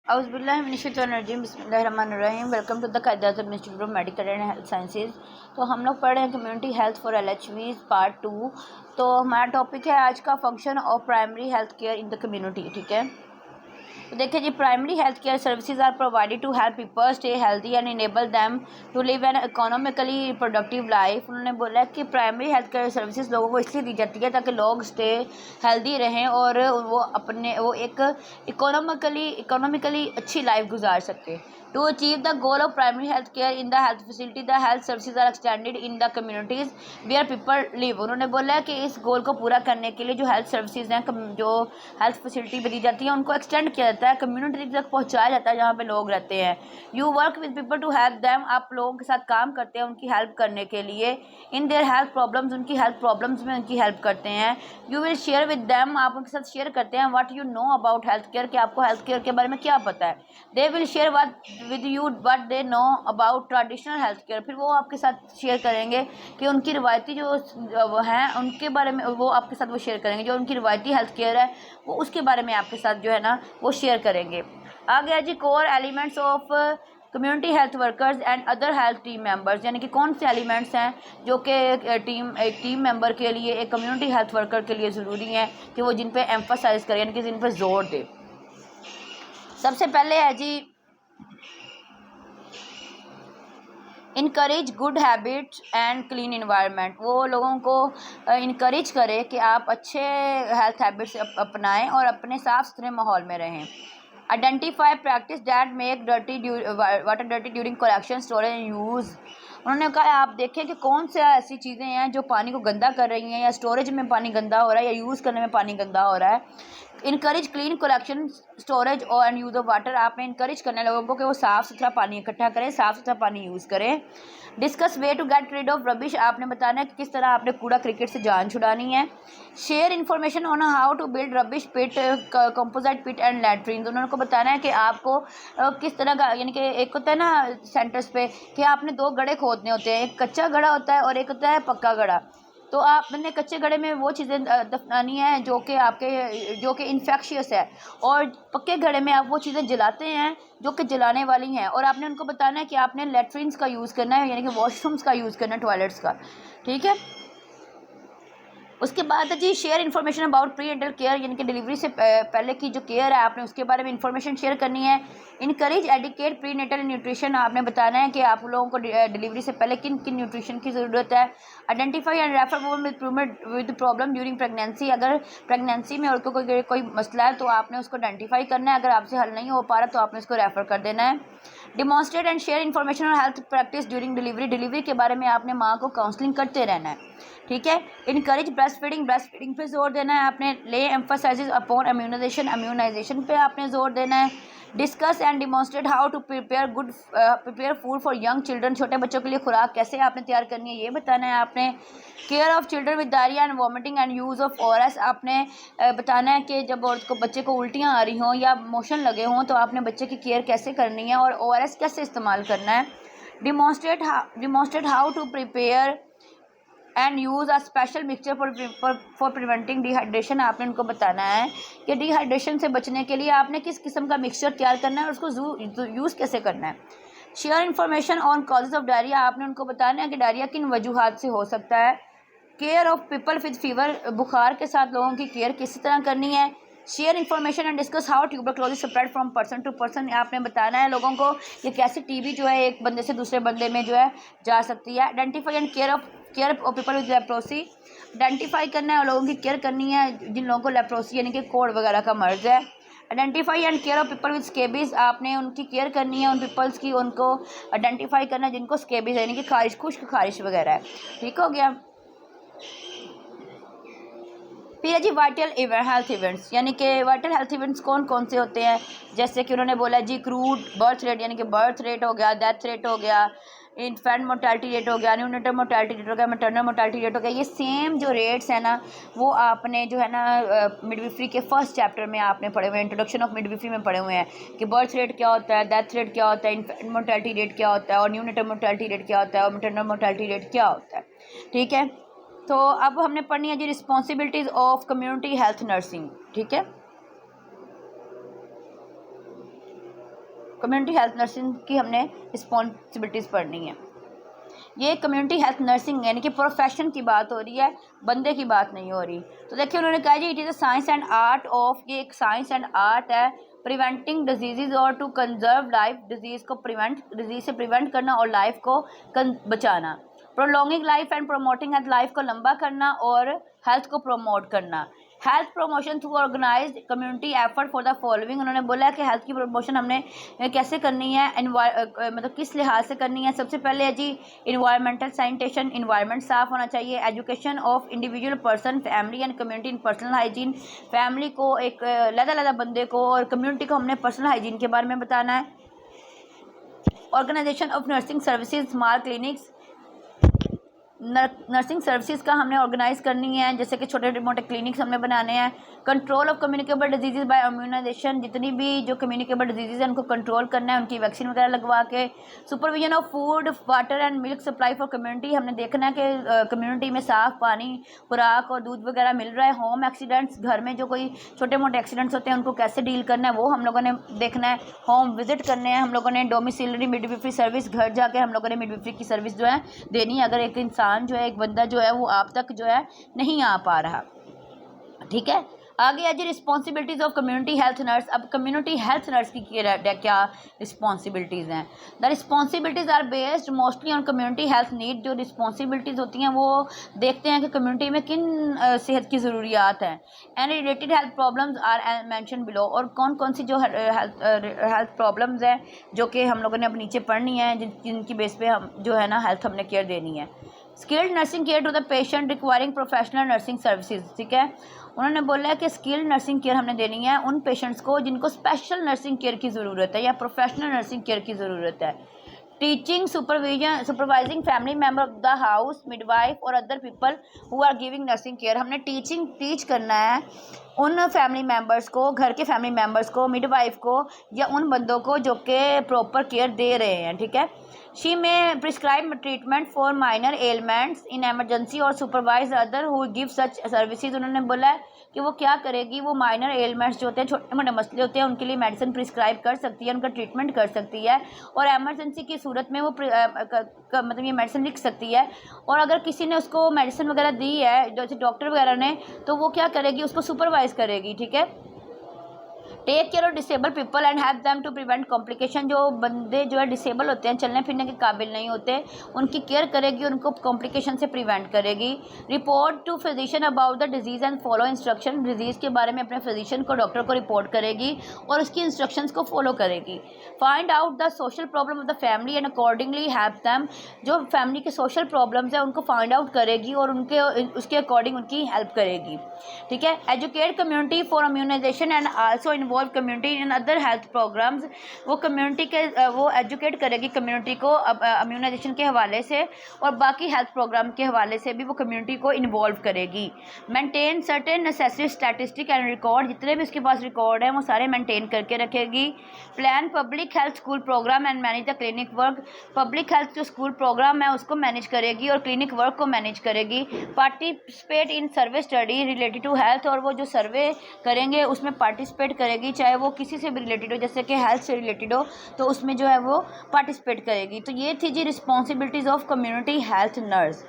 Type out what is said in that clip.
औज़ुबिल्लाहिमिनश्शैतानिर्रजीम बिस्मिल्लाहिर्रहमानिर्रहीम। Welcome to the Quaid-e-Azam institute of medical and health sciences. तो हम लोग पढ़ रहे हैं community health for LHVs part 2। तो हमारा टॉपिक है आज का function of primary health care in the community. ठीक है, तो देखिए जी, primary health care services are provided to help people stay healthy and enable them to live an economically productive life. उन्होंने बोला कि प्राइमरी हेल्थ केयर सर्विसेज लोगों को इसलिए दी जाती है ताकि लोग स्टे हेल्दी रहें और वो एक इकोनॉमिकली अच्छी लाइफ गुजार सके। To achieve the goal of primary health care in the health facility the health services are extended in the communities where people live. उन्होंने बोला कि इस गोल को पूरा करने के लिए जो हेल्थ सर्विसेज हैं, जो हेल्थ फैसिलिटी दी जाती है, उनको एक्सटेंड किया जाता है, कम्युनिटी तक पहुँचाया जाता है जहाँ पे लोग रहते हैं। You work with people to help them. आप लोगों के साथ काम करते हैं उनकी हेल्प करने के लिए। इन देयर हेल्थ प्रॉब्लम्स, उनकी हेल्थ प्रॉब्लम्स में उनकी हेल्प करते हैं। You will share with them. आप उनके साथ शेयर करते हैं what you know about health care, कि आपको हेल्थ केयर के बारे में क्या पता है। They will share with you what they know about traditional health care. फिर वो आपके साथ शेयर करेंगे कि उनकी रिवायती जो हैं उनके बारे में वो आपके साथ वो शेयर करेंगे। जो उनकी रिवायती हेल्थ केयर है वो उसके बारे में आपके साथ जो है ना वो शेयर करेंगे। आ गया जी core elements of community health workers and other health team members, यानी कि कौन से एलिमेंट्स हैं जो कि एक टीम मेंबर के लिए, एक कम्युनिटी हेल्थ वर्कर के लिए ज़रूरी हैं कि वो जिन पे एम्फसाइज करें, यानी कि जिन पे जोर दे। सबसे पहले है जी encourage good habits and clean environment. वो लोगों को इनकरेज करे कि आप अच्छे हेल्थ हैबिट्स अपनाएं और अपने साफ सुथरे माहौल में रहें। Identify practice that make water dirty during collection storage and use. उन्होंने कहा आप देखें कि कौन से ऐसी चीज़ें हैं जो पानी को गंदा कर रही हैं, या स्टोरेज में पानी गंदा हो रहा है, या यूज़ करने में पानी गंदा हो रहा है। इनकरेज क्लीन कलेक्शन स्टोरेज और एंड यूज़ ऑफ वाटर। आपने इनकरेज करना है लोगों को कि वो साफ़ सुथरा पानी इकट्ठा करें, साफ़ सुथरा पानी यूज़ करें। Discuss way to get rid of rubbish. आपने बताना है कि किस तरह आपने कूड़ा क्रिकेट से जान छुड़ानी है। Share information on how to build rubbish pit, composite pit and latrine. उन्होंने को बताना है कि आपको किस तरह का, यानी कि एक होता है ना सेंटर्स पे कि आपने दो गड्ढे खोदने होते हैं, एक कच्चा गड्ढा होता है और एक होता है पक्का गड्ढा। तो आपने कच्चे गड्ढे में वो चीज़ें दफनानी है जो कि इन्फेक्शियस है, और पक्के गड्ढे में आप वो चीज़ें जलाते हैं जो कि जलाने वाली हैं। और आपने उनको बताना है कि आपने लेट्रिन्स का यूज़ करना है, यानी कि वॉशरूम्स का यूज़ करना है, टॉयलेट्स का। ठीक है, उसके बाद है जी share information about prenatal care, यानी कि डिलीवरी से पहले की जो केयर है आपने उसके बारे में इंफॉर्मेशन शेयर करनी है। Encourage adequate prenatal nutrition. आपने बताना है कि आप लोगों को डिलीवरी से पहले किन किन न्यूट्रिशन की ज़रूरत है। Identify and refer woman with problem during pregnancy. अगर प्रेगनेंसी में औरतों को कोई मसला है तो आपने उसको आइडेंटिफाई करना है। अगर आपसे हल नहीं हो पा रहा तो आपने उसको रेफ़र कर देना है। डिमॉन्स्ट्रेट एंड शेयर इन्फॉर्मेशन और हेल्थ प्रैक्टिस ड्यूरिंग डिलीवरी के बारे में आपने माँ को काउंसलिंग करते रहना है। ठीक है, इनकरेज ब्रेस्ट फीडिंग पे जोर देना है आपने। ले एम्फसाइजेज अपॉन इम्यूनाइजेशन पे आपने जोर देना है। Discuss and demonstrate how to prepare food for young children. छोटे बच्चों के लिए खुराक कैसे आपने तैयार करनी है ये बताना है आपने। Care of children with diarrhoea and vomiting and use of ORS. आपने बताना है कि जब बच्चे को उल्टियाँ आ रही हों या मोशन लगे हों तो आपने बच्चे की केयर कैसे करनी है और ओआरएस कैसे इस्तेमाल करना है। Demonstrate how to prepare and use a special mixture for preventing dehydration. आपने उनको बताना है कि डिहाइड्रेशन से बचने के लिए आपने किस किस्म का मिक्सचर तैयार करना है और उसको यूज़ कैसे करना है। Share information on causes of diarrhoea. आपने उनको बताना है कि डायरिया किन वजूहात से हो सकता है। Care of people with fever. बुखार के साथ लोगों की केयर किस तरह करनी है। Share information and discuss how tuberculosis spread from person to person. आपने बताना है लोगों को कि कैसे टीबी जो है एक बंदे से दूसरे बंदे में जो है जा सकती है। Identify and care of people with leprosy. Identify करना है और लोगों की केयर करनी है जिन लोगों को लेप्रोसी यानी कि कोढ़ वगैरह का मर्ज है। Identify and care of people with scabies. आपने उनकी केयर करनी है, उन पीपल्स की, उनको आइडेंटिफाई करना है जिनको स्केबीज यानी कि खारिश, खुश्क खारिश वगैरह है। ठीक हो गया। फिर है जी वाइटल हेल्थ इवेंट्स, यानी कि वाइटल हेल्थ इवेंट्स कौन कौन से होते हैं। जैसे कि उन्होंने बोला जी क्रूड बर्थ रेट, यानी कि बर्थ रेट हो गया, डेथ रेट हो गया, इन्फेंट मोर्टेलिटी रेट हो गया, न्यूनेटल मोर्टेलिटी रेट हो गया, मैटरनल मोर्टेलिटी रेट हो गया। ये सेम जो रेट्स है ना वो आपने जो है ना मिडविफ्री के फर्स्ट चैप्टर में आपने पढ़े हुए हैं, इंट्रोडक्शन ऑफ मिडविफ्री में पढ़े हुए हैं कि बर्थ रेट क्या होता है, डेथ रेट क्या होता है, इन्फेंट मोर्टेलिटी रेट क्या होता है, और न्यूनेटल मोर्टेलिटी रेट क्या होता है, और मैटरनल मोर्टेलिटी रेट क्या होता है। ठीक है, तो अब हमने पढ़नी है जी responsibilities of community health nursing. ठीक है, कम्युनिटी हेल्थ नर्सिंग की हमने रिस्पॉन्सिबिलिटीज़ पढ़नी है। ये कम्युनिटी हेल्थ नर्सिंग यानी कि प्रोफेशन की बात हो रही है, बंदे की बात नहीं हो रही। तो देखिए उन्होंने कहा जी it is a science and art of, ये एक साइंस एंड आर्ट है प्रिवेंटिंग डिजीज़ और टू कंजर्व लाइफ, डिजीज़ से प्रिवेंट करना और लाइफ को बचाना, prolonging life and promoting health, life को लंबा करना और हेल्थ को प्रमोट करना। Health promotion through organized community effort for the following, उन्होंने बोला कि हेल्थ की प्रमोशन हमने कैसे करनी है, मतलब किस लिहाज से करनी है। सबसे पहले है जी इन्वायरमेंटल सैनिटेशन, इन्वायरमेंट साफ़ होना चाहिए। Education of individual person, family and community in personal hygiene, family को एक लदा बंदे को और कम्युनिटी को हमने पर्सनल हाइजीन के बारे में बताना है। Organisation of nursing services, small clinics, nursing services का हमने ऑर्गेनाइज करनी है, जैसे कि छोटे मोटे क्लिनिक्स हमने बनाने हैं। Control of communicable disease by immunisation, जितनी भी जो कम्युनिकेबल डिजीज़ है उनको कंट्रोल करना है, उनकी वैक्सीन वगैरह लगवा के। Supervision of food water and milk supply for community, हमने देखना है कि कम्युनिटी में साफ़ पानी, खुराक और दूध वगैरह मिल रहा है। होम एक्सीडेंट्स, घर में जो कोई छोटे मोटे एक्सीडेंट्स होते हैं उनको कैसे डील करना है वो हम लोगों ने देखना है। होम विजिट करने हैं हम लोगों ने। डोमिसिलरी मिडविफरी सर्विस, घर जाके हम लोगों ने मिडविफरी की सर्विस जो है देनी है अगर एक इंसान जो है, एक बंदा जो है वो आप तक जो है नहीं आ पा रहा। ठीक है, आगे है जी responsibilities of community health nurse. अब कम्युनिटी हेल्थ नर्स की क्या रिस्पॉन्सिबिलिटीज़ हैं? The responsibilities are based mostly on community health need. जो रिस्पॉन्सिबिलिटीज़ होती हैं वो देखते हैं कि कम्युनिटी में किन सेहत की ज़रूरियात हैं। And related health problems are mention below, और कौन कौन सी जो हेल्थ प्रॉब्लम्स हैं जो कि हम लोगों ने अब नीचे पढ़नी है, जिनकी बेस पे हम जो है ना हेल्थ हमने केयर देनी है। Skilled nursing care to the patient requiring professional nursing services. ठीक है, उन्होंने बोला है कि स्किल्ड नर्सिंग केयर हमने देनी है उन पेशेंट्स को जिनको स्पेशल नर्सिंग केयर की ज़रूरत है या प्रोफेशनल नर्सिंग केयर की ज़रूरत है। Teaching supervising family member of the house, midwife और other people who are giving nursing care, हमने टीच करना है उन फैमिली मेम्बर्स को, घर के फैमिली मेम्बर्स को, मिडवाइफ को या उन बंदों को जो कि प्रॉपर केयर दे रहे हैं। ठीक है, she may prescribe treatment for minor ailments in emergency और supervise other who give such services. उन्होंने बोला है कि वो क्या करेगी, वो माइनर एलिमेंट्स जो होते हैं, छोटे मोटे मसले होते हैं, उनके लिए मेडिसिन प्रिस्क्राइब कर सकती है, उनका ट्रीटमेंट कर सकती है और एमरजेंसी की सूरत में वो मतलब ये मेडिसिन लिख सकती है। और अगर किसी ने उसको मेडिसिन वगैरह दी है जैसे डॉक्टर वगैरह ने, तो वो क्या करेगी, उसको सुपरवाइज करेगी। ठीक है, take care of disable people and help them to prevent complication. जो बंदे जो है डिसेबल होते हैं, चलने फिरने के काबिल नहीं होते, उनकी केयर करेगी, उनको कॉम्प्लिकेशन से प्रिवेंट करेगी। Report to physician about the disease and follow instruction, disease के बारे में अपने फिजिशियन को, डॉक्टर को रिपोर्ट करेगी और उसकी इंस्ट्रक्शंस को फॉलो करेगी। Find out the social problem of the family and accordingly help them, जो फैमिली के सोशल प्रॉब्लम्स हैं उनको फाइंड आउट करेगी और उसके अकॉर्डिंग उनकी हेल्प करेगी। ठीक है, educate community for immunisation and also involve community in other health programmes, वो कम्युनिटी के वो एजुकेट करेगी कम्युनिटी को इम्यूनाइजेशन के हवाले से और बाकी हेल्थ प्रोग्राम के हवाले से भी वो कम्युनिटी को इन्वॉल्व करेगी। Maintain certain necessary statistic and record, जितने भी उसके पास रिकॉर्ड हैं वो सारे मेंटेन करके रखेगी। Plan public health school programme and manage the clinic work, public health जो स्कूल प्रोग्राम है उसको मैनेज करेगी और क्लिनिक वर्क को मैनेज करेगी। Participate in survey study related to health, और वो जो सर्वे करेंगे उसमें पार्टिसिपेट करेगी, चाहे वो किसी से भी रिलेटेड हो, जैसे कि हेल्थ से रिलेटेड हो तो उसमें जो है वो पार्टिसिपेट करेगी। तो ये थी जी responsibilities of community health nurse.